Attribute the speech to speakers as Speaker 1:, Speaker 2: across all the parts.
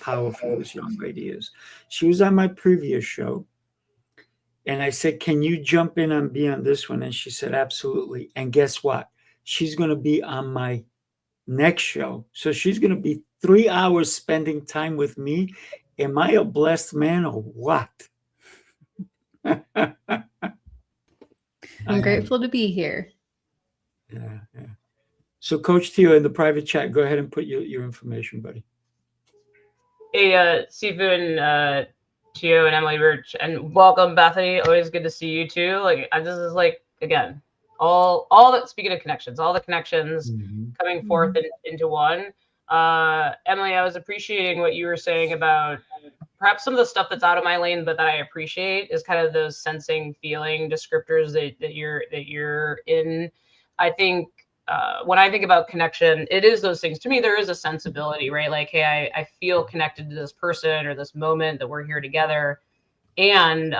Speaker 1: powerful this young lady is. She was on my previous show. And I said, can you jump in and be on this one? And she said, absolutely. And guess what? She's going to be on my next show. So she's going to be 3 hours spending time with me. Am I a blessed man or what?
Speaker 2: I'm grateful to be here.
Speaker 1: Yeah. So Coach Tio, in the private chat, go ahead and put your information, buddy.
Speaker 3: Hey, Sifu and Tio and Emily Birch, and welcome, Bethany. Always good to see you too. Like, this is like, again, all that, speaking of connections, all the connections coming forth into one. Emily, I was appreciating what you were saying about perhaps some of the stuff that's out of my lane, but that I appreciate is kind of those sensing, feeling descriptors that you're in. I think when I think about connection, it is those things. To me, there is a sensibility, right? Like, hey, I feel connected to this person or this moment that we're here together. And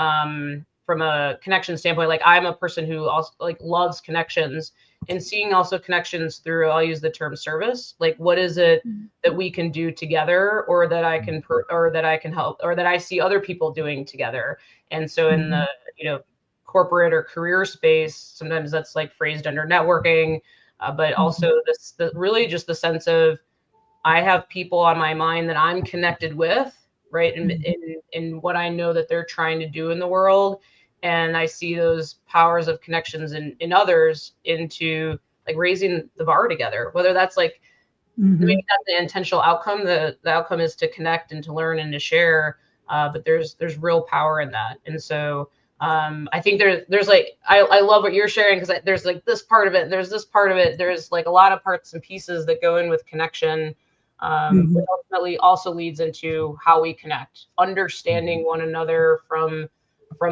Speaker 3: from a connection standpoint, like, I'm a person who also like loves connections, and seeing also connections through, I'll use the term service. Like, what is it that we can do together, or that I can or that I can help, or that I see other people doing together. And so in the, corporate or career space, sometimes that's like phrased under networking, but also really just the sense of, I have people on my mind that I'm connected with, right? In what I know that they're trying to do in the world. And I see those powers of connections in others into like raising the bar together, whether that's like, maybe not the intentional outcome. The outcome is to connect and to learn and to share. But there's real power in that. And so I think there's like, I love what you're sharing, because there's like this part of it, there's this part of it, there's like a lot of parts and pieces that go in with connection, which ultimately also leads into how we connect, understanding one another from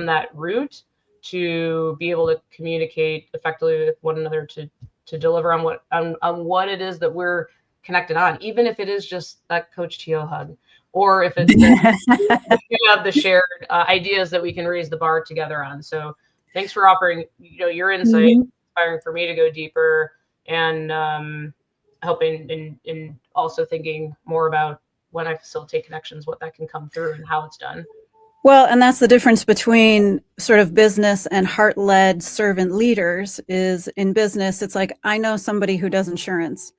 Speaker 3: that root, to be able to communicate effectively with one another, to deliver on what it is that we're connected on, even if it is just that Coach Tio hug, or if it's you have the shared ideas that we can raise the bar together on. So thanks for offering your insight, inspiring for me to go deeper, and helping in also thinking more about when I facilitate connections, what that can come through and how it's done.
Speaker 4: Well, and that's the difference between sort of business and heart-led servant leaders. Is in business, it's like, I know somebody who does insurance.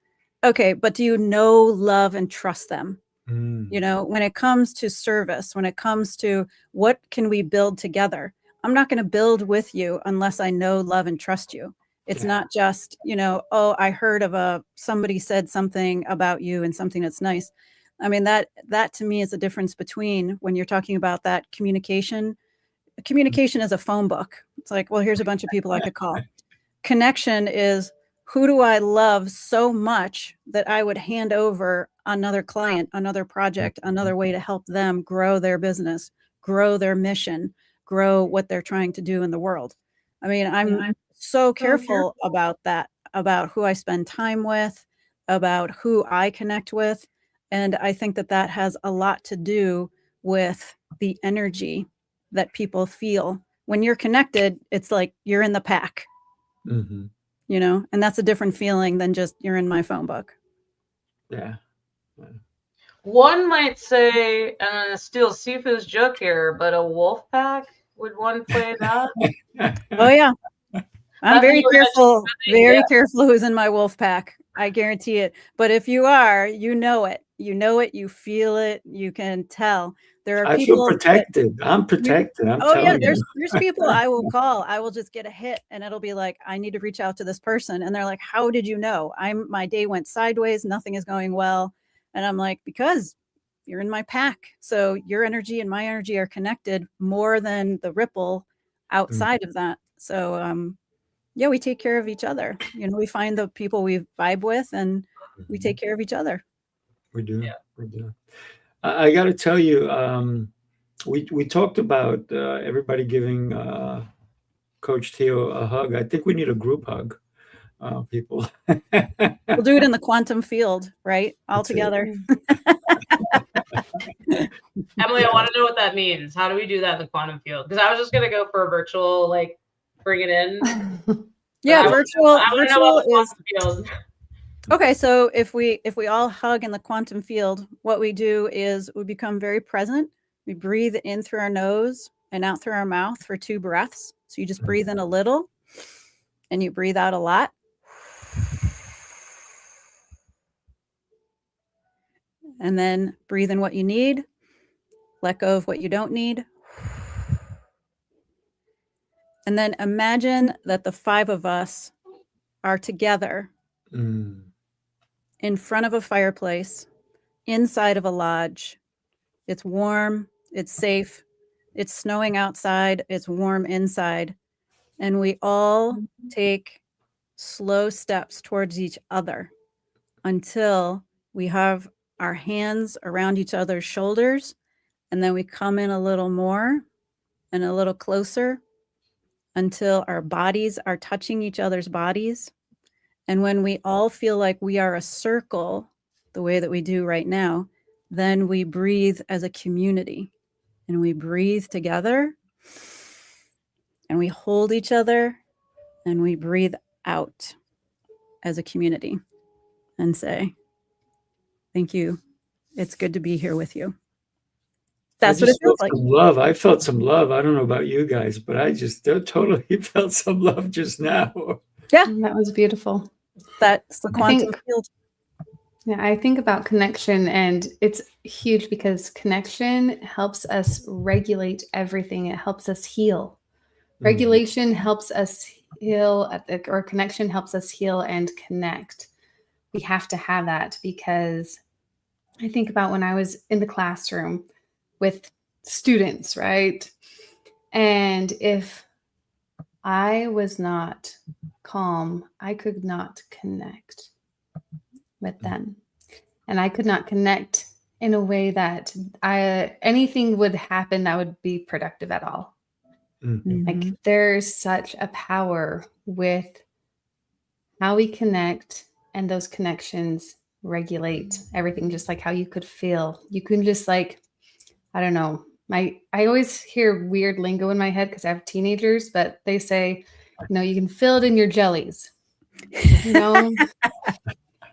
Speaker 4: Okay, but do you know, love, and trust them? When it comes to service, when it comes to what can we build together, I'm not going to build with you unless I know, love, and trust you. It's not just, oh, I heard of somebody said something about you and something that's nice. I mean, that to me is the difference between, when you're talking about that communication is a phone book. It's like, well, here's a bunch of people I could call. Connection is, who do I love so much that I would hand over another client, another project, another way to help them grow their business, grow their mission, grow what they're trying to do in the world. I mean, I'm so careful about that, about who I spend time with, about who I connect with. And I think that has a lot to do with the energy that people feel. When you're connected, it's like you're in the pack. And that's a different feeling than just you're in my phone book.
Speaker 1: Yeah.
Speaker 3: One might say, and I'm gonna steal Sifu's joke here, but a wolf pack, would one play that?
Speaker 4: Oh yeah. I'm very careful who's in my wolf pack. I guarantee it. But if you are, you know it, you feel it, you can tell. There are people.
Speaker 1: I feel protected. I'm protected. I'm telling you.
Speaker 4: There's people I will call. I will just get a hit, and it'll be like, I need to reach out to this person. And they're like, how did you know? My day went sideways. Nothing is going well. And I'm like, because you're in my pack. So your energy and my energy are connected more than the ripple outside of that. So, we take care of each other. We find the people we vibe with, and we take care of each other.
Speaker 1: We do. Yeah. We do. I got to tell you, we talked about everybody giving Coach Tio a hug. I think we need a group hug, people.
Speaker 4: We'll do it in the quantum field, right? All together.
Speaker 3: Emily, I want to know what that means. How do we do that in the quantum field? Because I was just going to go for a virtual, like, bring it in.
Speaker 4: Yeah, virtual is. Okay, so if we all hug in the quantum field, what we do is we become very present. We breathe in through our nose and out through our mouth for 2 breaths. So you just breathe in a little and you breathe out a lot. And then breathe in what you need, let go of what you don't need. And then imagine that the 5 of us are together
Speaker 1: Mm.
Speaker 4: in front of a fireplace, inside of a lodge. It's warm, it's safe, it's snowing outside, it's warm inside. And we all take slow steps towards each other until we have our hands around each other's shoulders. And then we come in a little more and a little closer until our bodies are touching each other's bodies. And when we all feel like we are a circle, the way that we do right now, then we breathe as a community and we breathe together and we hold each other and we breathe out as a community and say, thank you. It's good to be here with you. That's what it feels like.
Speaker 1: Some love. I felt some love. I don't know about you guys, but I just totally felt some love just now.
Speaker 4: Yeah.
Speaker 2: That was beautiful.
Speaker 4: That's the quantum field.
Speaker 2: Yeah, I think about connection, and it's huge because connection helps us regulate everything. It helps us heal. Regulation helps us heal, or connection helps us heal and connect. We have to have that, because I think about when I was in the classroom with students, right? And if I was not calm, I could not connect with them. And I could not connect in a way that anything would happen that would be productive at all.
Speaker 1: Mm-hmm.
Speaker 2: Like, there's such a power with how we connect, and those connections regulate everything, just like how you could feel. You can just, like, I don't know. I always hear weird lingo in my head because I have teenagers, but they say, you can feel it in your jellies.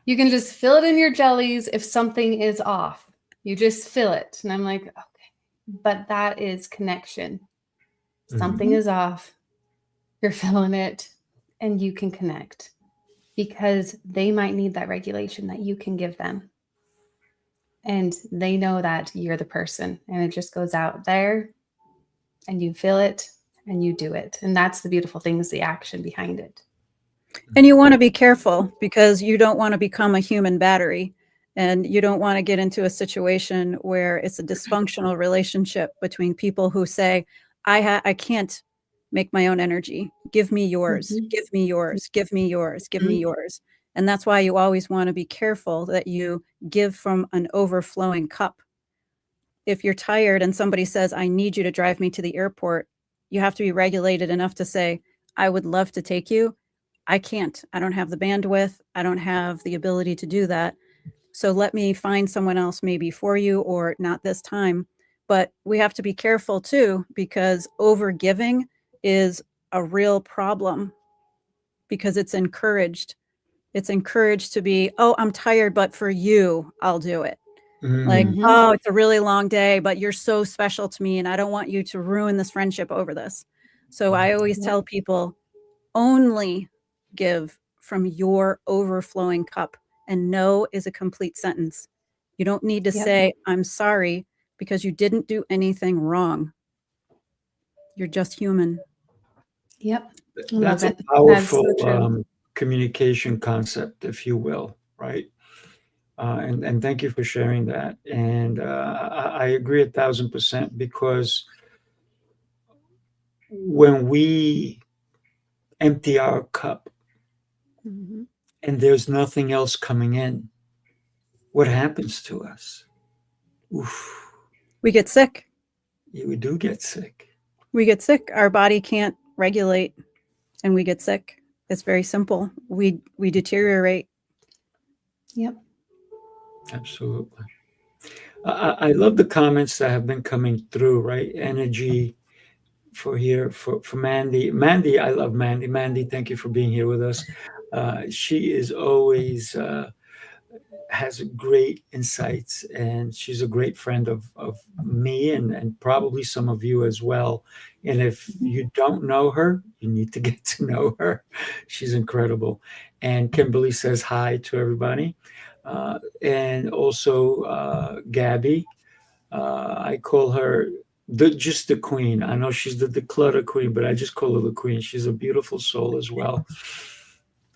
Speaker 2: You can just feel it in your jellies if something is off. You just feel it. And I'm like, okay, but that is connection. Something is off. You're feeling it, and you can connect because they might need that regulation that you can give them. And they know that you're the person, and it just goes out there and you feel it and you do it. And that's the beautiful thing, is the action behind it.
Speaker 4: And you want to be careful because you don't want to become a human battery, and you don't want to get into a situation where it's a dysfunctional relationship between people who say, I can't make my own energy. Give me yours, give me yours, give me yours, give me yours. And that's why you always want to be careful that you give from an overflowing cup. If you're tired and somebody says, I need you to drive me to the airport, you have to be regulated enough to say, I would love to take you. I can't. I don't have the bandwidth. I don't have the ability to do that. So let me find someone else maybe for you, or not this time. But we have to be careful too, because overgiving is a real problem, because it's encouraged. It's encouraged to be, oh, I'm tired, but for you, I'll do it. Like, oh, it's a really long day, but you're so special to me, and I don't want you to ruin this friendship over this. So I always tell people, only give from your overflowing cup. And no is a complete sentence. You don't need to say, I'm sorry, because you didn't do anything wrong. You're just human.
Speaker 2: Yep.
Speaker 1: That's a powerful communication concept, if you will, right? And thank you for sharing that. And I agree 1,000%, because when we empty our cup and there's nothing else coming in, what happens to us? Oof.
Speaker 4: We get sick.
Speaker 1: Yeah, we do get sick.
Speaker 4: We get sick. Our body can't regulate, and we get sick. It's very simple. We deteriorate.
Speaker 2: Yep.
Speaker 1: Absolutely. I love the comments that have been coming through, right? Energy for Mandy. Mandy, I love Mandy. Mandy, thank you for being here with us. She is always has great insights, and she's a great friend of me and probably some of you as well. And if you don't know her, you need to get to know her. She's incredible. And Kimberly says hi to everybody. And also Gabby. I call her just the queen. I know she's the declutter queen, but I just call her the queen. She's a beautiful soul as well.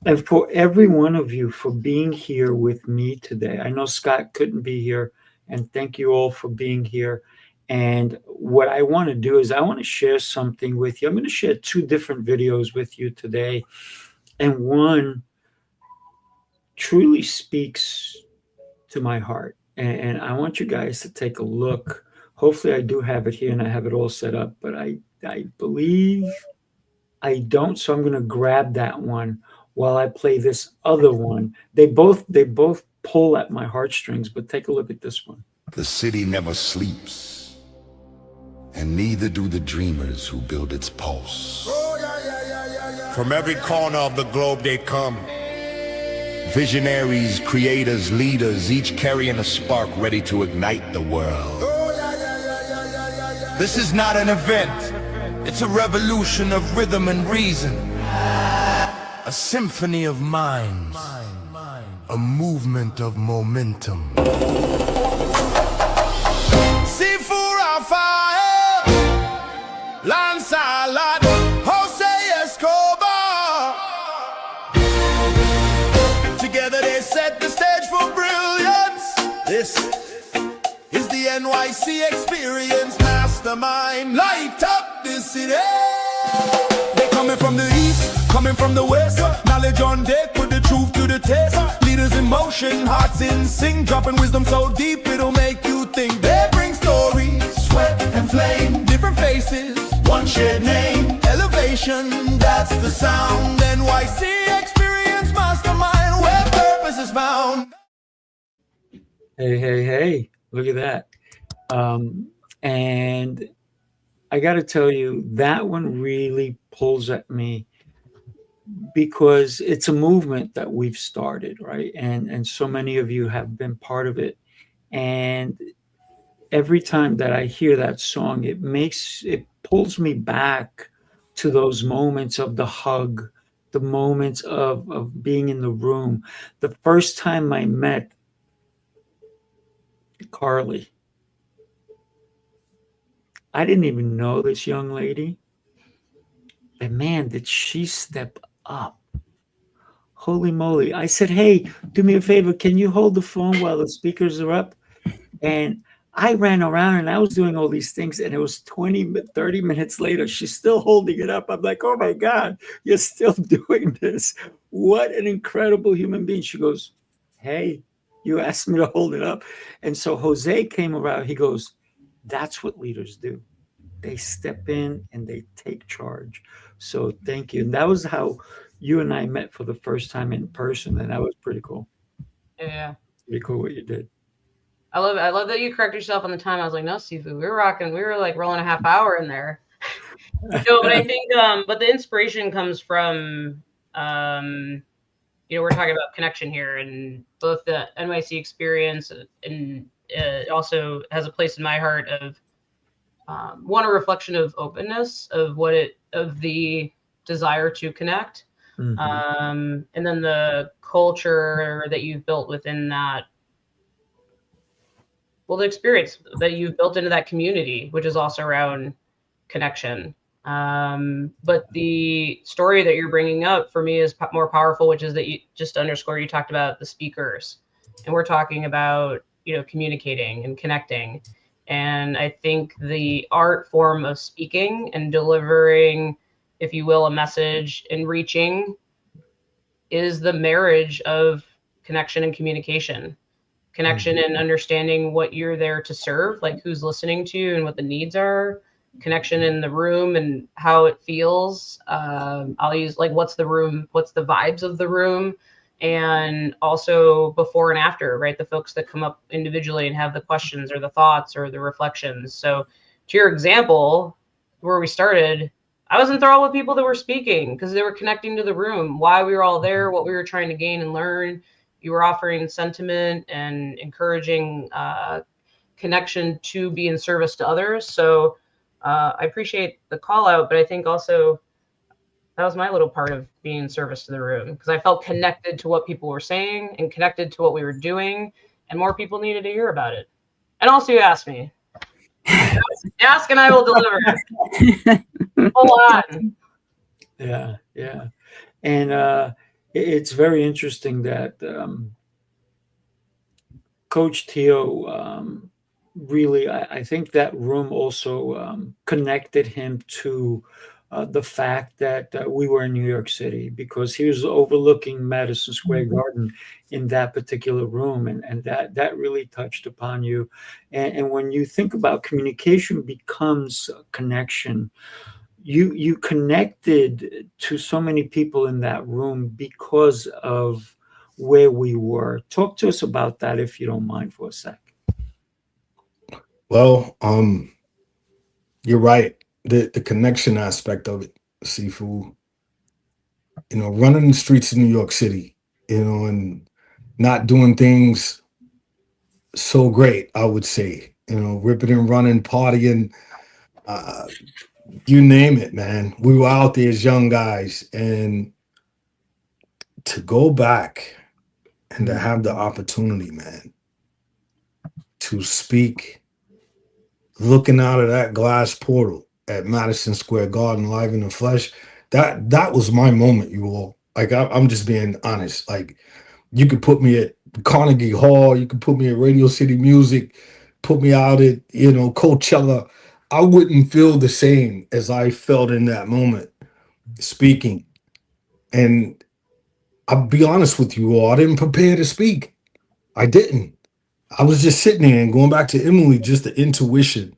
Speaker 1: And for every one of you for being here with me today. I know Scott couldn't be here, and thank you all for being here. And what I want to do is I want to share something with you. I'm going to share 2 different videos with you today. And one truly speaks to my heart. And I want you guys to take a look. Hopefully I do have it here and I have it all set up, but I believe I don't. So I'm going to grab that one while I play this other one. They both pull at my heartstrings, but take a look at this one.
Speaker 5: The city never sleeps, and neither do the dreamers who build its pulse. From every corner of the globe they come. Visionaries, creators, leaders, each carrying a spark ready to ignite the world. This is not an event. It's a revolution of rhythm and reason. A symphony of minds. A movement of momentum. Seafood on fire. Land salad. Jose Escobar. Together they set the stage for brilliance. This is the NYC experience. Mastermind, light up the city. They coming from the east, coming from the west. Knowledge on deck, put the truth to the test. Leaders in motion, hearts in sync, dropping wisdom so deep it'll make you think. They bring stories, sweat and flame, different faces, one shared name. Elevation, that's the sound. NYC experience, mastermind, where purpose is found.
Speaker 1: Hey, look at that. And I got to tell you, that one really pulls at me because it's a movement that we've started, right? And so many of you have been part of it. And every time that I hear that song, it pulls me back to those moments of the hug, the moments of being in the room. The first time I met Carly, I didn't even know this young lady, but man, did she step up. Holy moly. I said, hey, do me a favor. Can you hold the phone while the speakers are up? And I ran around and I was doing all these things, and it was 30 minutes later. She's still holding it up. I'm like, oh my God, you're still doing this. What an incredible human being. She goes, hey, you asked me to hold it up. And so Jose came around. He goes, that's what leaders do. They step in and they take charge. So thank you. And that was how you and I met for the first time in person. And that was pretty cool.
Speaker 3: Yeah.
Speaker 1: Pretty cool what you did.
Speaker 3: I love it. I love that you corrected yourself on the time. I was like, no, Seafood, we were rocking. We were like rolling a half hour in there. No, but I think, but the inspiration comes from, we're talking about connection here, and both the NYC experience and it also has a place in my heart of a reflection of openness, of the desire to connect, and then the culture that you've built within that. Well, the experience that you've built into that community, which is also around connection. But the story that you're bringing up for me is more powerful, which is that you just underscore, you talked about the speakers, and we're talking about, communicating and connecting. And I think the art form of speaking and delivering, if you will, a message and reaching is the marriage of connection and communication. Connection and understanding what you're there to serve, like who's listening to you and what the needs are. Connection in the room and how it feels. I'll use like, what's the room, what's the vibes of the room, and also before and after, right? The folks that come up individually and have the questions or the thoughts or the reflections. So to your example, where we started, I was enthralled with people that were speaking because they were connecting to the room, why we were all there, what we were trying to gain and learn. You were offering sentiment and encouraging connection to be in service to others. So I appreciate the call out, but I think also that was my little part of being in service to the room, because I felt connected to what people were saying and connected to what we were doing, and more people needed to hear about it. And also, you asked me. Ask and I will deliver. Hold on.
Speaker 1: Yeah, yeah. And it's very interesting that Coach Tio really, I think that room also connected him to the fact that we were in New York City, because he was overlooking Madison Square Garden in that particular room, and that really touched upon you. And when you think about communication becomes a connection, you connected to so many people in that room because of where we were. Talk to us about that, if you don't mind, for a sec.
Speaker 6: Well, you're right. The connection aspect of it, Sifu. Running the streets of New York City, and not doing things so great, I would say. Ripping and running, partying, you name it, man. We were out there as young guys, and to go back and to have the opportunity, man, to speak, looking out of that glass portal at Madison Square Garden live in the flesh, that was my moment, you all. Like, I'm just being honest. Like, you could put me at Carnegie Hall, you could put me at Radio City Music, put me out at, Coachella. I wouldn't feel the same as I felt in that moment speaking. And I'll be honest with you all, I didn't prepare to speak. I didn't. I was just sitting there, and going back to Emily, just the intuition.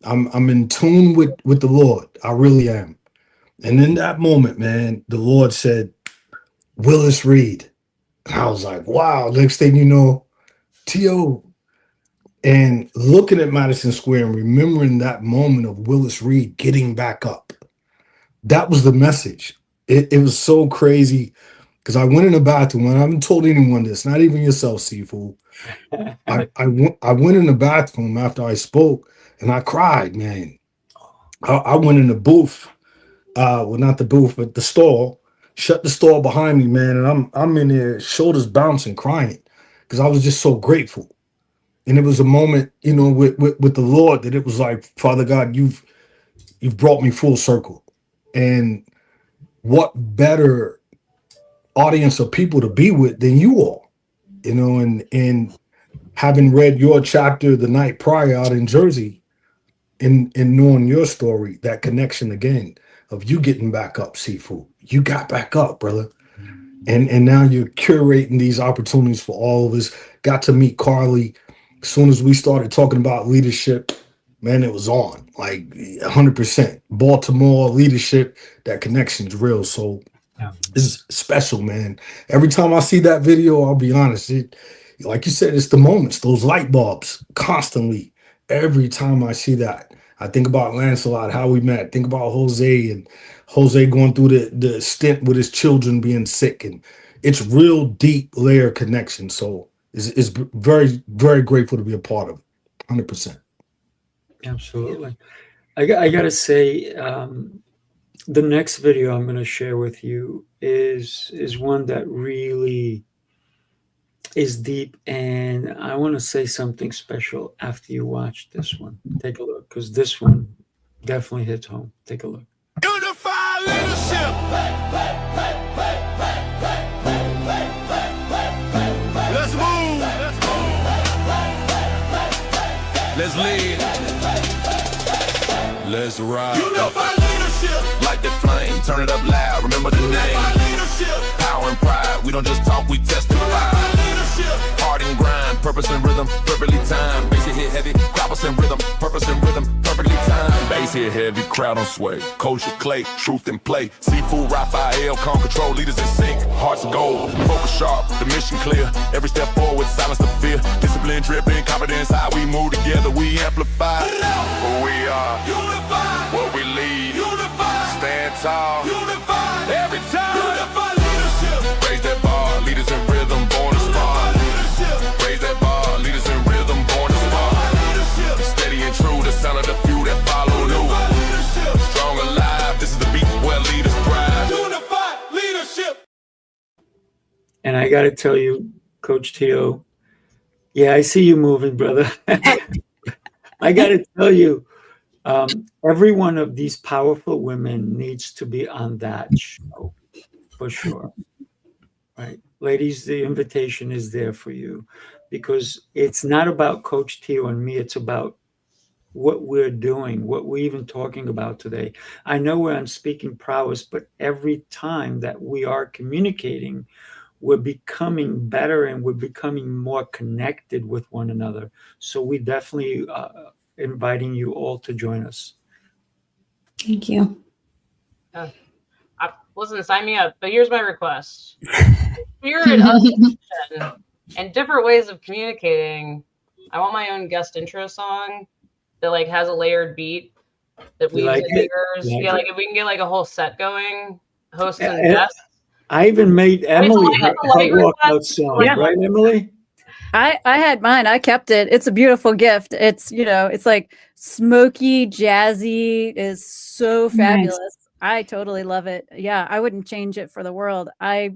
Speaker 6: I'm in tune with the Lord. I really am. And in that moment, man, the Lord said, Willis Reed. And I was like, wow. Next thing you know, T.O. And looking at Madison Square and remembering that moment of Willis Reed getting back up. That was the message. It was so crazy, because I went in the bathroom, and I haven't told anyone this, not even yourself, Sifu. I went in the bathroom after I spoke, and I cried, man. I went in the booth, well, not the booth, but the stall, shut the stall behind me, man, and I'm in there, shoulders bouncing, crying, because I was just so grateful. And it was a moment, with the Lord, that it was like, Father God, you've brought me full circle. And what better audience of people to be with than you all, and having read your chapter the night prior out in Jersey, and knowing your story, that connection again of you getting back up, Sifu. You got back up, brother. And now you're curating these opportunities for all of us. Got to meet Carly. As soon as we started talking about leadership, man, it was on, like 100%. Baltimore leadership, that connection's real. So it's special, man. Every time I see that video, I'll be honest, like you said, it's the moments, those light bulbs, constantly. Every time I see that, I think about Lancelot, how we met. Think about Jose, and Jose going through the stint with his children being sick. And it's real deep layer connection. So it's very, very grateful to be a part of it. 100%.
Speaker 1: Absolutely. I got to say, the next video I'm going to share with you is one that really is deep, and I want to say something special after you watch this one. Take a look, because this one definitely hits home. Take a look.
Speaker 5: Unify leadership. Let's move. Let's lead. Let's ride. Unify leadership. Light the flame, turn it up loud. Remember the name. Unify leadership. Power and pride. We don't just talk, we testify. Heart and grind, purpose and rhythm, perfectly timed. Bass hit heavy, croppers and rhythm, purpose and rhythm, perfectly timed. Bass hit heavy, crowd on sway. Kosher clay, truth and play. Seafood, Raphael, calm control, leaders in sync. Hearts of gold, focus sharp, the mission clear. Every step forward, silence the fear. Discipline, dripping, confidence, how we move together, we amplify. Who we are, unified. What we lead, unified. tall. Unified. Every time. Unified leadership. Raise that bar. Leaders in rhythm, born to spar. Raise that bar. Leaders in rhythm, born to spar. Steady and true, the sound of the few that follow new. Strong alive. This is the beat where leaders thrive. Unified leadership.
Speaker 1: And I got to tell you, Coach Tio, yeah, I see you moving, brother. I got to tell you, every one of these powerful women needs to be on that show for sure. Right? Ladies, the invitation is there for you because it's not about Coach Tio and me. It's about what we're doing, what we're even talking about today. I know we're on speaking prowess, but every time that we are communicating, we're becoming better and we're becoming more connected with one another. So we definitely inviting you all to join us.
Speaker 2: Thank you.
Speaker 3: Listen, sign me up. But here's my request: spirit of connection and different ways of communicating. I want my own guest intro song that like has a layered beat that we
Speaker 1: like
Speaker 3: yeah, like if we can get like a whole set going, hosts and guests.
Speaker 1: I even made Emily her walkout
Speaker 3: request.
Speaker 1: song,
Speaker 4: Yeah.
Speaker 1: right, Emily?
Speaker 4: I had mine. I kept it. It's a beautiful gift. It's, it's like smoky, jazzy, is so fabulous. I totally love it. Yeah, I wouldn't change it for the world. I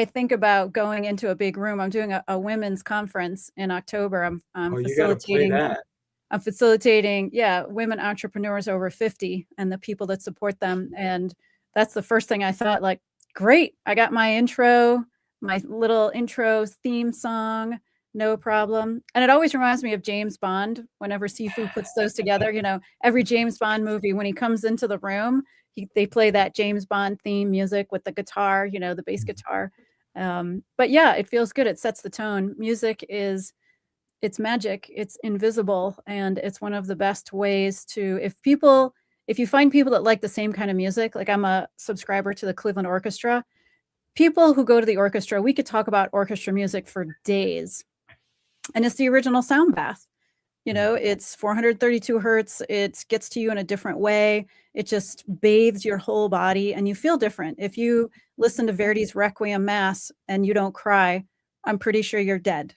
Speaker 4: think about going into a big room. I'm doing a women's conference in October. I'm
Speaker 1: You got to play
Speaker 4: facilitating.
Speaker 1: that.
Speaker 4: I'm facilitating, women entrepreneurs over 50 and the people that support them. And that's the first thing I thought, like, great. I got my intro, my little intro theme song, no problem. And it always reminds me of James Bond whenever Sifu puts those together. Every James Bond movie, when he comes into the room, they play that James Bond theme music with the guitar, the bass guitar. But yeah, it feels good. It sets the tone. Music it's magic. It's invisible. And it's one of the best ways to, if you find people that like the same kind of music, like I'm a subscriber to the Cleveland Orchestra, people who go to the orchestra, we could talk about orchestra music for days. And it's the original sound bath. It's 432 hertz. It gets to you in a different way. It just bathes your whole body and you feel different. If you listen to Verdi's Requiem Mass and you don't cry, I'm pretty sure you're dead,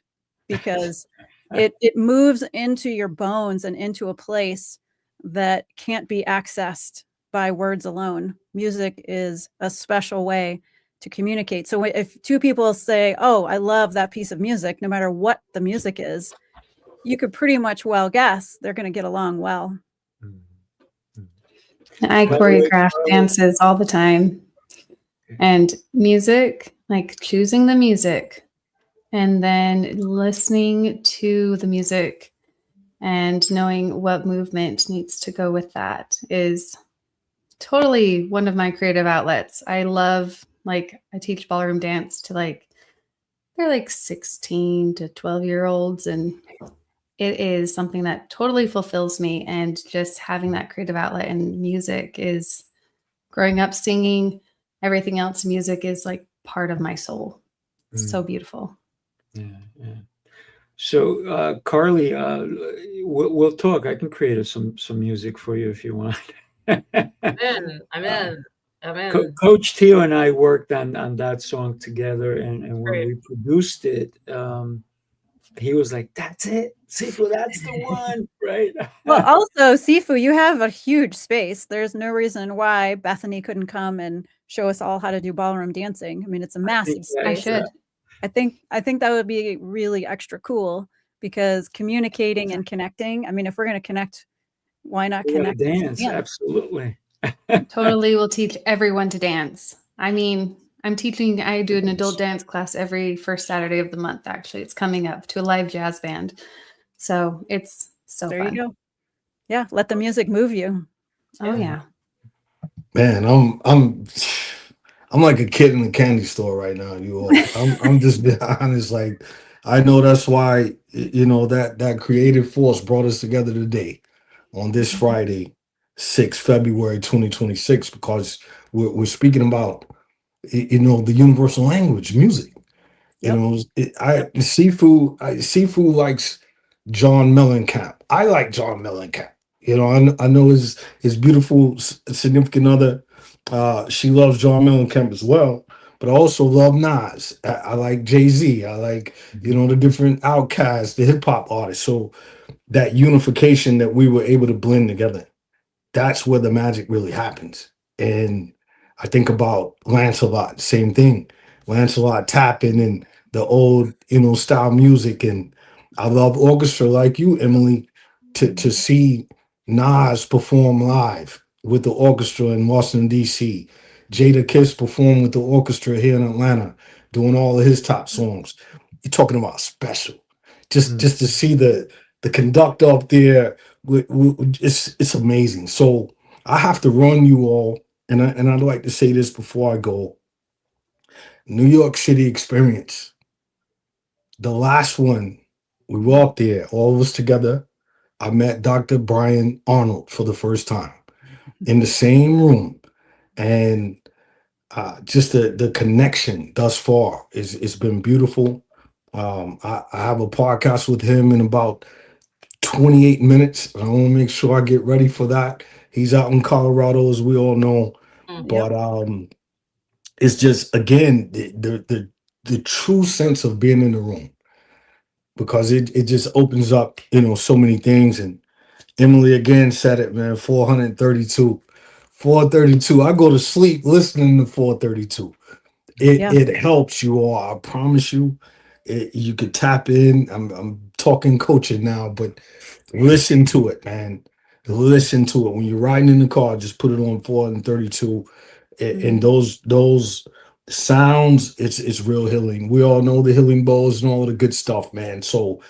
Speaker 4: because it moves into your bones and into a place that can't be accessed by words alone. Music is a special way to communicate. So if two people say, "Oh, I love that piece of music," no matter what the music is, you could pretty much well guess they're going to get along well.
Speaker 2: I choreograph dances all the time. And music, like choosing the music and then listening to the music and knowing what movement needs to go with that is totally one of my creative outlets. I love, I teach ballroom dance to they're like 16 to 12-year-olds, and it is something that totally fulfills me. And just having that creative outlet and music is, growing up singing, everything else, music is like part of my soul. It's so beautiful.
Speaker 1: Yeah. So, Carly, we'll talk. I can create some music for you if you want.
Speaker 3: I'm in.
Speaker 1: Coach Tio and I worked on that song together, and when
Speaker 3: Great.
Speaker 1: we produced it, he was like, "That's it, Sifu, that's the one," right?
Speaker 4: Well, also, Sifu, you have a huge space. There's no reason why Bethany couldn't come and show us all how to do ballroom dancing. I mean, it's a massive space.
Speaker 2: I should.
Speaker 4: I think that would be really extra cool, because communicating and connecting. I mean, if we're going to connect, why not connect?
Speaker 1: Dance, absolutely.
Speaker 2: Totally will teach everyone to dance. I mean, I do an adult dance class every first Saturday of the month, actually. It's coming up to a live jazz band. So it's so
Speaker 4: There
Speaker 2: fun.
Speaker 4: you go. Yeah, let the music move you.
Speaker 2: Oh, yeah.
Speaker 6: Man, I'm like a kid in the candy store right now. I'm just being honest. Like, I know that's why that creative force brought us together today on this Friday, 6 February 2026, because we're speaking about the universal language, music.
Speaker 4: Yep.
Speaker 6: Sifu likes John Mellencamp. I like John Mellencamp. I know his beautiful significant other She loves John Mellencamp as well, but I also love Nas. I like Jay-Z. I like, the different outcasts, the hip hop artists. So that unification that we were able to blend together, that's where the magic really happens. And I think about Lancelot, same thing. Lancelot tapping in the old, style music. And I love orchestra like you, Emily, to see Nas perform live with the orchestra in Washington, D.C. Jada Kiss perform with the orchestra here in Atlanta, doing all of his top songs. You're talking about special. Just to see the conductor up there, it's amazing. So I have to run you all, and I'd like to say this before I go. New York City experience. The last one, we walked there, all of us together. I met Dr. Brian Arnold for the first time in the same room, and just the connection thus far is it's been beautiful. I have a podcast with him in about 28 minutes. I want to make sure I get ready for that. He's out in Colorado, as we all know. But it's just, again, the true sense of being in the room, because it just opens up, so many things. And Emily again said it, man. 432. 432. I go to sleep listening to 432. It helps you all. I promise you. You could tap in. I'm talking coaching now, but listen to it, man. Listen to it. When you're riding in the car, just put it on 432. And those sounds, it's real healing. We all know the healing bowls and all of the good stuff, man. So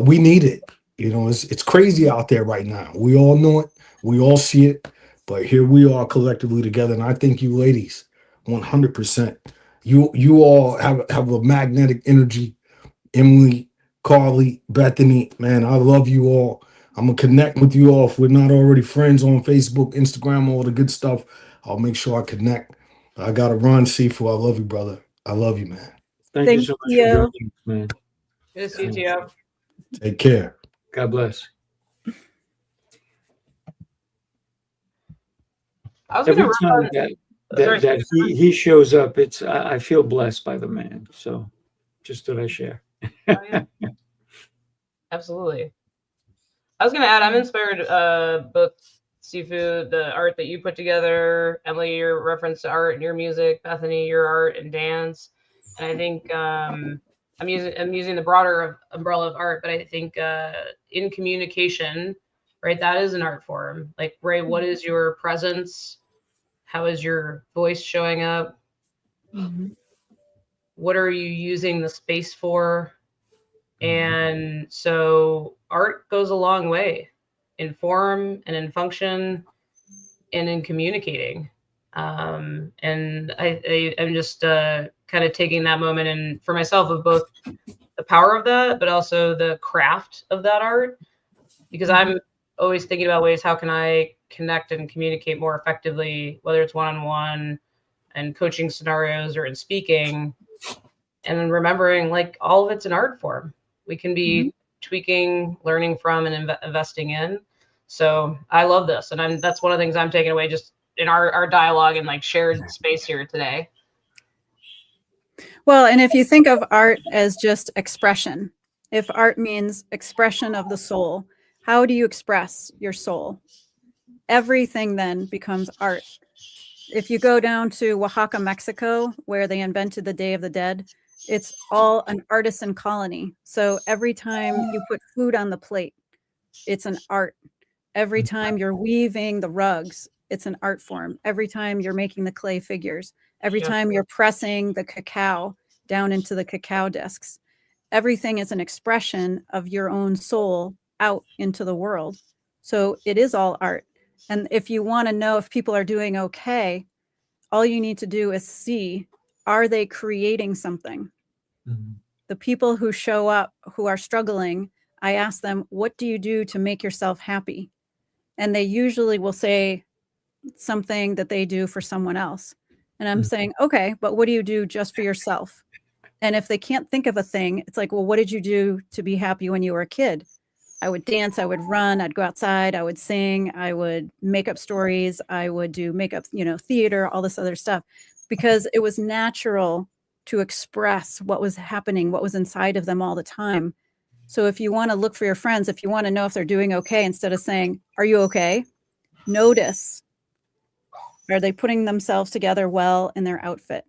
Speaker 6: we need it. It's crazy out there right now. We all know it. We all see it. But here we are collectively together. And I thank you ladies 100%. You all have a magnetic energy. Emily, Carly, Bethany, man, I love you all. I'm going to connect with you all. If we're not already friends on Facebook, Instagram, all the good stuff, I'll make sure I connect. I got to run, Sifu. I love you, brother. I love you, man.
Speaker 1: Thank you so much for joining us, man.
Speaker 3: Good to see you, Gio.
Speaker 6: Take care.
Speaker 1: God bless.
Speaker 3: I was
Speaker 1: Every
Speaker 3: going to
Speaker 1: time that he shows up, I feel blessed by the man. So just that I share.
Speaker 3: Absolutely. I was going to add, I'm inspired both Sifu, the art that you put together, Emily, your reference to art and your music, Bethany, your art and dance. And I think I'm using the broader umbrella of art, but I think in communication, right, that is an art form. Like, Ray, what is your presence? How is your voice showing up? What are you using the space for? And so art goes a long way in form and in function and in communicating. And I'm just kind of taking that moment and for myself of both the power of that, but also the craft of that art, because I'm always thinking about ways, how can I connect and communicate more effectively, whether it's one-on-one and coaching scenarios or in speaking, and then remembering like all of it's an art form. We can be tweaking, learning from, and investing in. So I love this. And that's one of the things I'm taking away just in our dialogue and like shared space here today.
Speaker 4: Well, and if you think of art as just expression, if art means expression of the soul, how do you express your soul? Everything then becomes art. If you go down to Oaxaca, Mexico, where they invented the Day of the Dead, it's all an artisan colony. So every time you put food on the plate, it's an art. Every time you're weaving the rugs, it's an art form. Every time you're making the clay figures, every time you're pressing the cacao down into the cacao discs, everything is an expression of your own soul out into the world. So it is all art. And if you want to know if people are doing okay, all you need to do is see, are they creating something? The people who show up, who are struggling, I ask them, what do you do to make yourself happy? And they usually will say something that they do for someone else. And I'm saying, okay, but what do you do just for yourself? And if they can't think of a thing, it's like, well, what did you do to be happy when you were a kid? I would dance, I would run, I'd go outside, I would sing, I would make up stories, I would do makeup, theater, all this other stuff, because it was natural to express what was happening, what was inside of them all the time. So if you want to look for your friends, if you want to know if they're doing okay, instead of saying, "Are you okay?" Notice, are they putting themselves together well in their outfit?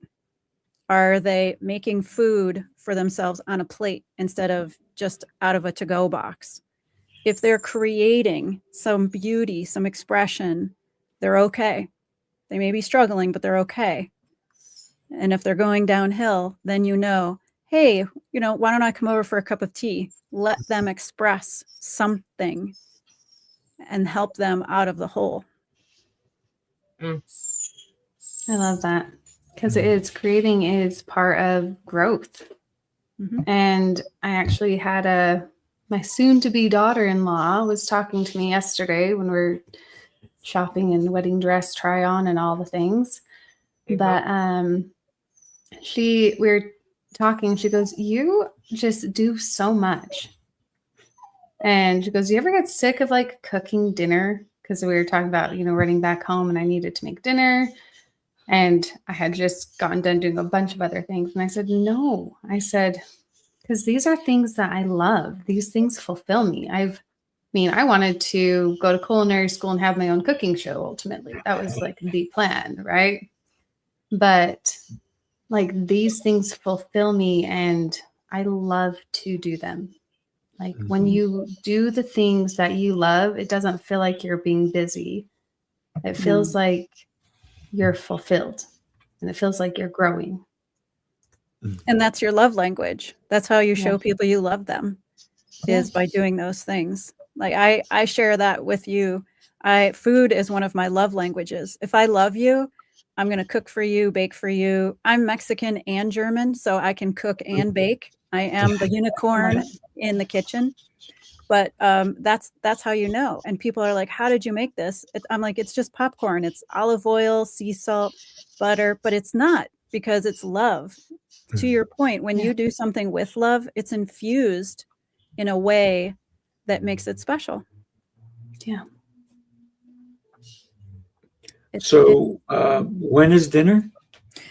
Speaker 4: Are they making food for themselves on a plate instead of just out of a to-go box? If they're creating some beauty, some expression, they're okay. They may be struggling, but they're okay. And if they're going downhill, then hey, why don't I come over for a cup of tea? Let them express something and help them out of the hole.
Speaker 3: Mm.
Speaker 2: I love that, because creating is part of growth.
Speaker 4: Mhm.
Speaker 2: And I actually had my soon-to-be daughter-in-law was talking to me yesterday when we were shopping and wedding dress try on and all the things. But we were talking. She goes, "You just do so much." And she goes, "You ever get sick of like cooking dinner?" Because we were talking about running back home, and I needed to make dinner. And I had just gotten done doing a bunch of other things. And I said, "No." I said, because these are things that I love. These things fulfill me. I wanted to go to culinary school and have my own cooking show ultimately. That was like the plan, right? But like these things fulfill me and I love to do them. Like when you do the things that you love, it doesn't feel like you're being busy. It feels like you're fulfilled and it feels like you're growing.
Speaker 4: And that's your love language. That's how you show
Speaker 2: Yeah.
Speaker 4: people you love them, is by doing those things. Like I share that with you. Food is one of my love languages. If I love you, I'm going to cook for you, bake for you. I'm Mexican and German, so I can cook and bake. I am the unicorn in the kitchen. But that's how you know. And people are like, "How did you make this?" I'm like, "It's just popcorn. It's olive oil, sea salt, butter." But it's not, because it's love. To your point, when you do something with love, it's infused in a way that makes it special.
Speaker 2: Yeah.
Speaker 1: So when is dinner?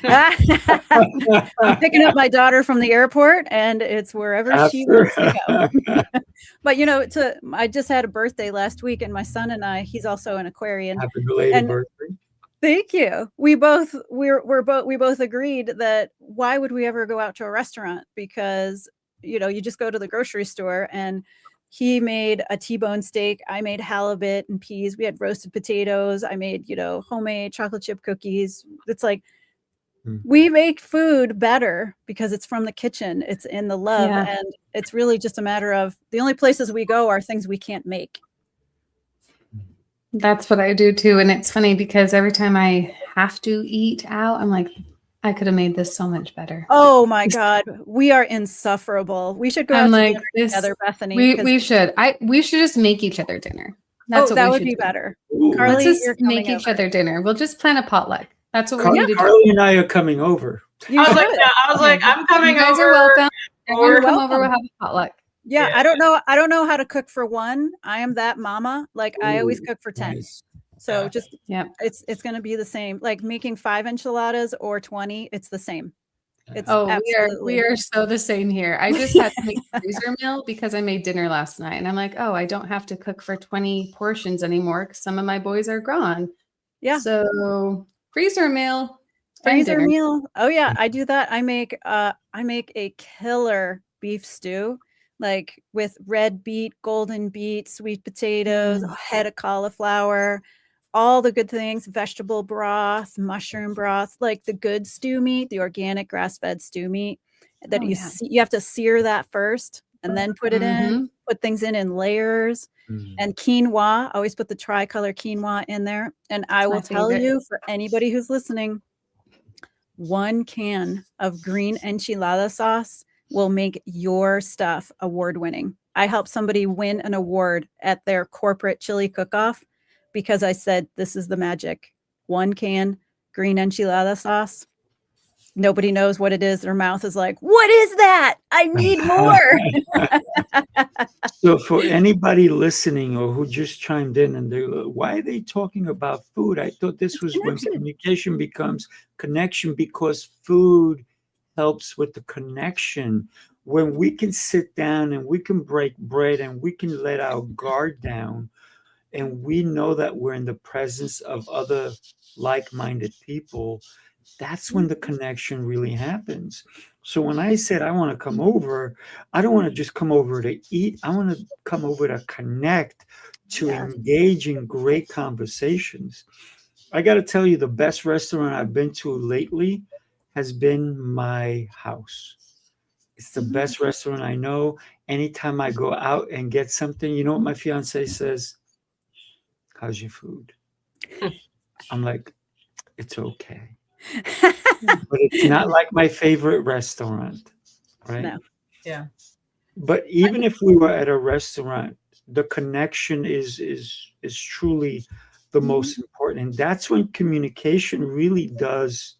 Speaker 4: I'm picking up my daughter from the airport, and it's wherever she wants to go. But I just had a birthday last week, and my son and I, he's also an Aquarian.
Speaker 1: Happy belated birthday.
Speaker 4: Thank you. We both agreed that why would we ever go out to a restaurant? Because you just go to the grocery store, and he made a T-bone steak. I made halibut and peas. We had roasted potatoes. I made homemade chocolate chip cookies. It's like we make food better because it's from the kitchen. It's in the love, and it's really just a matter of the only places we go are things we can't make.
Speaker 2: That's what I do too. And it's funny because every time I have to eat out, I'm like, I could have made this so much better.
Speaker 4: Oh my God. We are insufferable. We should go out to dinner together, Bethany.
Speaker 2: We should. We should just make each other dinner.
Speaker 4: That's that would be better.
Speaker 2: Carly, let's just make each other dinner. We'll just plan a potluck. That's what we need to do.
Speaker 1: Carly and I are coming over.
Speaker 3: I was like, I'm coming over.
Speaker 2: You guys are welcome. Everyone come over. We'll have a potluck.
Speaker 4: Yeah, I don't know how to cook for one. I am that mama. Like I always cook for 10. Nice. So just it's going to be the same. Like making 5 enchiladas or 20, it's the same. It's
Speaker 2: we are so the same here. I just had to make a freezer meal because I made dinner last night, and I'm like, oh, I don't have to cook for 20 portions anymore because some of my boys are gone.
Speaker 4: Yeah.
Speaker 2: So freezer meal.
Speaker 4: Oh yeah, I do that. I make a killer beef stew. Like with red beet, golden beet, sweet potatoes, a head of cauliflower, all the good things, vegetable broth, mushroom broth, like the good stew meat, the organic grass-fed stew meat that you have to sear that first and then put it in, put things in layers. And quinoa, I always put the tricolor quinoa in there. And I will tell you, for anybody who's listening, 1 can of green enchilada sauce will make your stuff award-winning. I helped somebody win an award at their corporate chili cook-off because I said, this is the magic. 1 can green enchilada sauce. Nobody knows what it is. Their mouth is like, what is that? I need more.
Speaker 1: So for anybody listening or who just chimed in and they're like, why are they talking about food? I thought this was when
Speaker 4: connection.
Speaker 1: communication becomes connection, because food helps with the connection. When we can sit down and we can break bread and we can let our guard down, and we know that we're in the presence of other like-minded people, that's when the connection really happens. So when I said I want to come over, I don't want to just come over to eat. I want to come over to connect, to
Speaker 4: Yes.
Speaker 1: engage in great conversations. I got to tell you, the best restaurant I've been to lately has been my house. It's the best restaurant I know. Anytime I go out and get something, you know what my fiance says? How's your food? I'm like, it's okay. But it's not like my favorite restaurant, right?
Speaker 4: No.
Speaker 3: Yeah.
Speaker 1: But even if we were at a restaurant, the connection is truly the most important. And that's when communication really does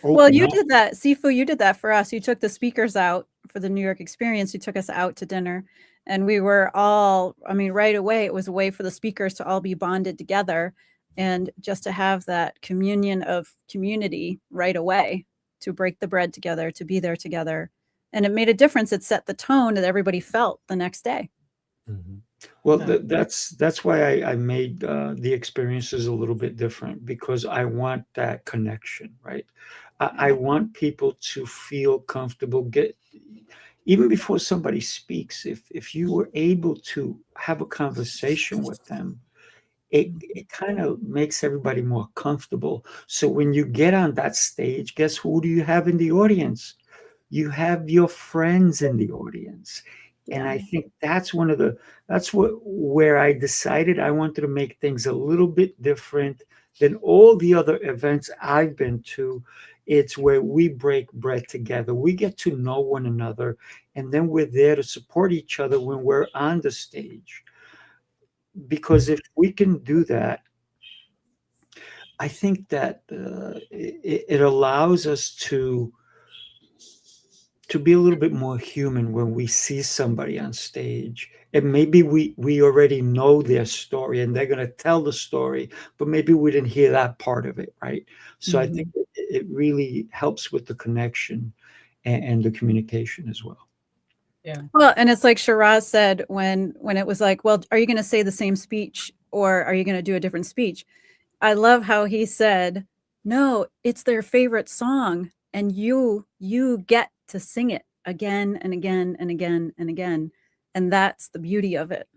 Speaker 4: Well,
Speaker 1: open
Speaker 4: you
Speaker 1: up.
Speaker 4: did that. Sifu, you did that for us. You took the speakers out for the New York experience. You took us out to dinner, and we were all, I mean, right away, it was a way for the speakers to all be bonded together and just to have that communion of community right away, to break the bread together, to be there together. And it made a difference. It set the tone that everybody felt the next day.
Speaker 1: Mhm. Well,
Speaker 3: Yeah.
Speaker 1: that's why I made the experiences a little bit different, because I want that connection, right? I want people to feel comfortable. Even before somebody speaks, if you were able to have a conversation with them, it kind of makes everybody more comfortable. So when you get on that stage, guess who do you have in the audience? You have your friends in the audience. And I think that's where I decided I wanted to make things a little bit different than all the other events I've been to. It's where we break bread together. We get to know one another, and then we're there to support each other when we're on the stage. Because if we can do that, I think that it allows us to be a little bit more human when we see somebody on stage. And maybe we already know their story and they're going to tell the story, but maybe we didn't hear that part of it, right? So I think it really helps with the connection and the communication as well.
Speaker 3: Yeah.
Speaker 4: Well, and it's like Shiraz said when it was like, well, are you going to say the same speech or are you going to do a different speech? I love how he said, no, it's their favorite song, and you get to sing it again and again and again and again. And that's the beauty of it,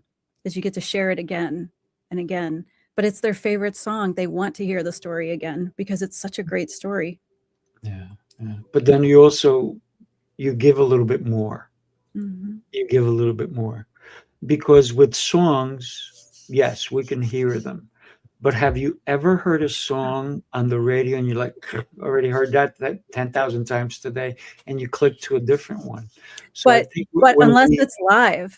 Speaker 4: is you get to share it again and again. But it's their favorite song. They want to hear the story again because it's such a great story.
Speaker 1: Yeah. But then you give a little bit more. You give a little bit more. Because with songs, yes, we can hear them. But have you ever heard a song on the radio and you're like, already heard that 10,000 times today, and you click to a different one? So I think
Speaker 4: But
Speaker 1: when
Speaker 4: unless
Speaker 1: we-
Speaker 4: it's live,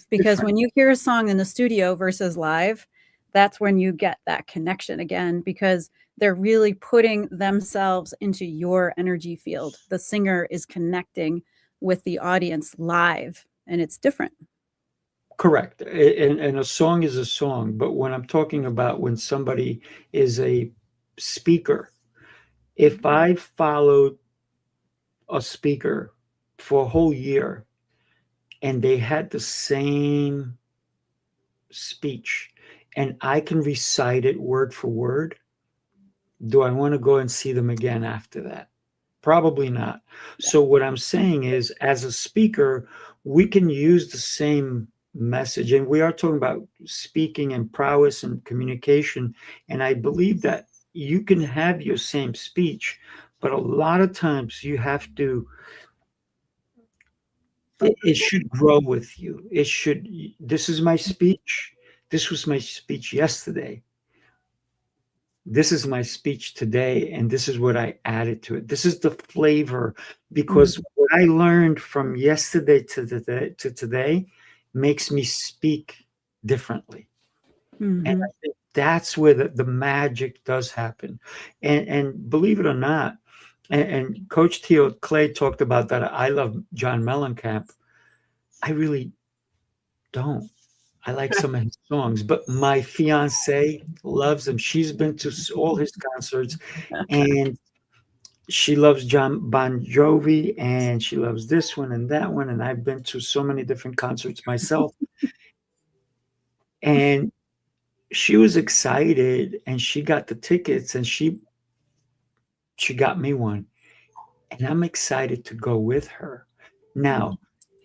Speaker 4: because
Speaker 1: different.
Speaker 4: when you hear a song in the studio versus live, that's when you get that connection again, because they're really putting themselves into your energy field. The singer is connecting with the audience live, and it's different.
Speaker 1: Correct. And a song is a song. But when I'm talking about when somebody is a speaker, if I followed a speaker for a whole year and they had the same speech and I can recite it word for word, do I want to go and see them again after that? Probably not. So what I'm saying is, as a speaker, we can use the same message, and we are talking about speaking and prowess and communication. And I believe that you can have your same speech, but a lot of times you have to, it should grow with you. It should, this is my speech. This was my speech yesterday. This is my speech today, and this is what I added to it. This is the flavor, because what I learned from yesterday to today makes me speak differently. And I think that's where the magic does happen. And believe it or not, and Coach Theo Clay talked about that. I love John Mellencamp. I really don't. I like some of his songs, but my fiance loves him. She's been to all his concerts, and she loves John Bon Jovi, and she loves this one and that one. And I've been to so many different concerts myself. And she was excited, and she got the tickets, and she got me one. And I'm excited to go with her. Now,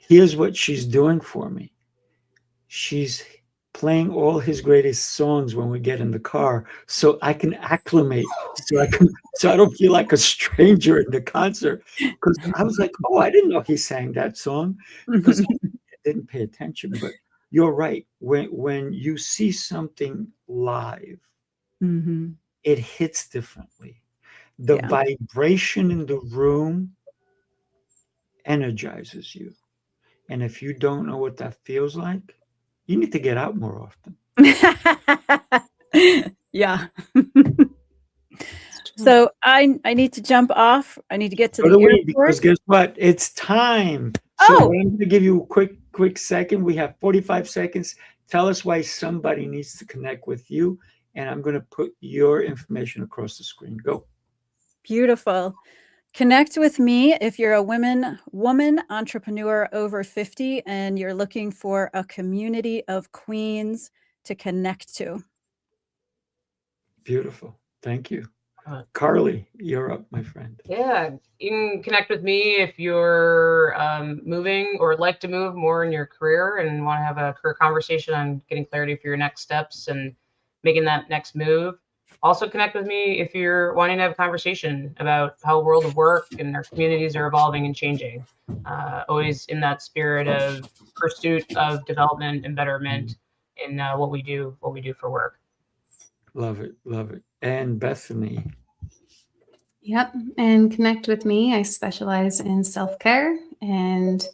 Speaker 1: here's what she's doing for me. She's playing all his greatest songs when we get in the car, so I can acclimate, so I don't feel like a stranger in the concert. Because I was like, oh, I didn't know he sang that song, because I didn't pay attention. But you're right. When you see something live, it hits differently. The vibration in the room energizes you. And if you don't know what that feels like, you need to get out more often.
Speaker 4: Yeah. So I need to jump off. I need to get to the
Speaker 1: Because
Speaker 4: airport.
Speaker 1: guess what? It's time. So I'm going to give you a quick second. We have 45 seconds. Tell us why somebody needs to connect with you. And I'm going to put your information across the screen. Go.
Speaker 4: Beautiful. Connect with me if you're a woman entrepreneur over 50 and you're looking for a community of queens to connect to.
Speaker 1: Beautiful. Thank you. Carly, you're up, my friend.
Speaker 3: Yeah, you can connect with me if you're moving or like to move more in your career and want to have a career conversation on getting clarity for your next steps and making that next move. Also connect with me if you're wanting to have a conversation about how the world of work and our communities are evolving and changing. Always in that spirit of pursuit of development and betterment in what we do for work.
Speaker 1: Love it. Love it. And Bethany.
Speaker 2: Yep. And connect with me. I specialize in self-care, and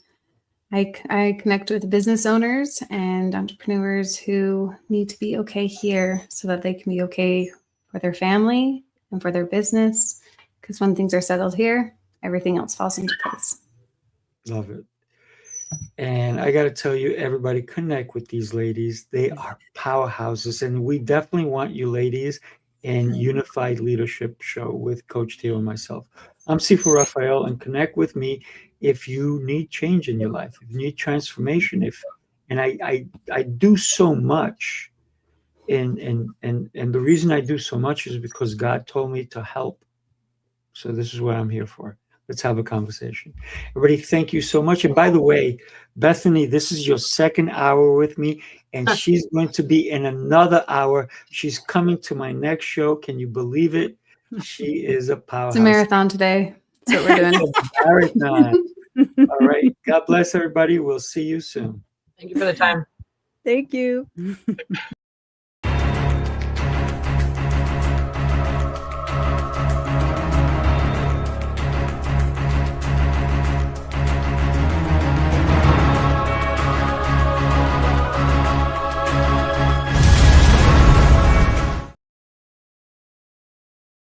Speaker 2: I connect with business owners and entrepreneurs who need to be okay here so that they can be okay for their family and for their business. Because when things are settled here, everything else falls into place.
Speaker 1: Love it. And I got to tell you, everybody, connect with these ladies. They are powerhouses. And we definitely want you ladies in Unified Leadership Show with Coach Theo and myself. I'm Sifu Raphael, and connect with me if you need change in your life, if you need transformation. And I do so much. And the reason I do so much is because God told me to help. So this is what I'm here for. Let's have a conversation. Everybody, thank you so much. And by the way, Bethany, this is your second hour with me, and she's going to be in another hour. She's coming to my next show. Can you believe it? She is a powerhouse.
Speaker 2: It's a marathon today. That's what we're doing.
Speaker 1: Marathon. All right. God bless everybody. We'll see you soon.
Speaker 3: Thank you for the time.
Speaker 4: Thank you.